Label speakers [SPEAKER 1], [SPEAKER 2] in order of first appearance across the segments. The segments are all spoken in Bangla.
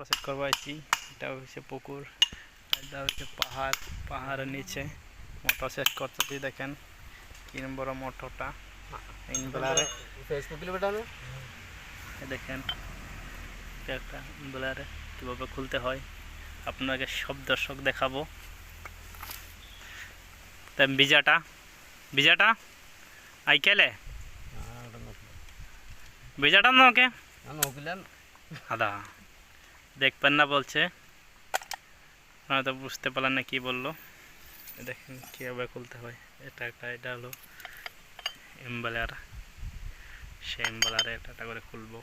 [SPEAKER 1] মোটর সেট করবো আছি। এটা হচ্ছে পুকুর, এটা হচ্ছে পাহাড়, পাহাড়ের নিচে মোটর সেট করতেছি। দেখেন কি বড় মোটরটা ইনভেলারে, দেখেন একটা ইনভেলারে কীভাবে খুলতে হয় আপনাকে সব দর্শক দেখাবো। তাই বিজাটা আইকেলে বিজাটা নকে আদা দেখবেন না বলছে, হয়তো বুঝতে পারলেন না কি বললো। দেখেন কীভাবে খুলতে হয়। এটা হলো এম্বলার, সেই এম্বলারে একটা করে খুলবো।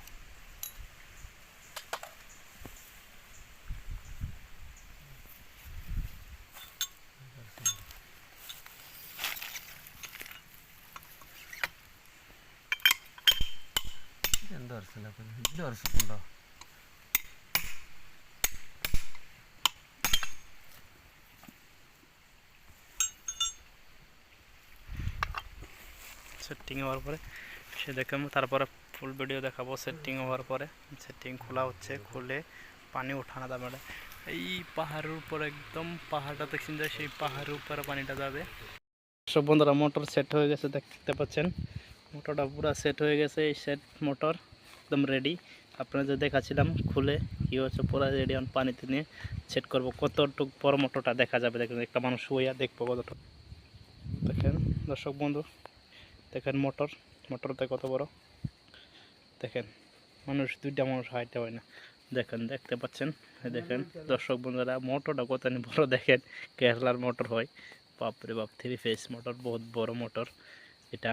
[SPEAKER 1] সেটিং হওয়ার পরে সে দেখাবো, তারপরে ফুল ভিডিও দেখাবো। সেটিং হওয়ার পরে সেটিং খোলা হচ্ছে, খুলে পানি উঠানো যাবে। এই পাহাড়ের উপরে একদম পাহাড়টা দেখছেন যায়, সেই পাহাড়ের উপরে পানিটা যাবে। সব বন্ধুরা মোটর সেট হয়ে গেছে, দেখতে পাচ্ছেন মোটরটা পুরো সেট হয়ে গেছে। এই সেট মোটর একদম রেডি। আপনারা যে দেখাচ্ছিলাম খুলে কি হচ্ছে পুরো রেডি। অন পানিতে নিয়ে সেট করব। কতটুকু বড় মোটরটা দেখা যাবে, দেখেন একটা মানুষ শুয়ে দেখবো কতটুকু। দেখেন দর্শক বন্ধু, দেখেন মোটরটা কত বড়। দেখেন দুইটা মানুষ হাইতে হয় না। দেখেন দেখতে পাচ্ছেন, দেখেন দর্শক বন্ধুরা মোটরটা কত বড়। দেখেন কেরালার মোটর হয়, বাপরে বাপ, 3 ফেজ মোটর, বহুত বড় মোটর। এটা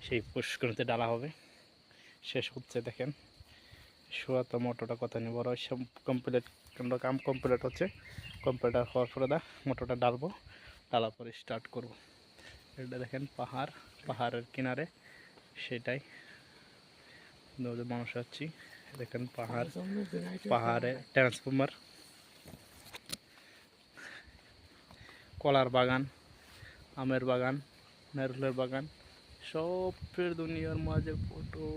[SPEAKER 1] সেই পুষ্করণীতে ডালা হবে, শেষ হচ্ছে। দেখেন শোয়াতো মোটরটা কত বড়। সব কমপ্লিট, কাম কমপ্লিট হচ্ছে। কমপ্লিট হওয়ার পরে মোটরটা ডালবো, ডালার পরে স্টার্ট করব। এটা দেখেন পাহাড়ের কিনারে, সেটাই মানুষ আছি। দেখেন পাহাড়ে ট্রান্সফর্মার, কলার বাগান, আমের বাগান, নারকেলের বাগান, সবের দুনিয়ার মাঝে ফটো।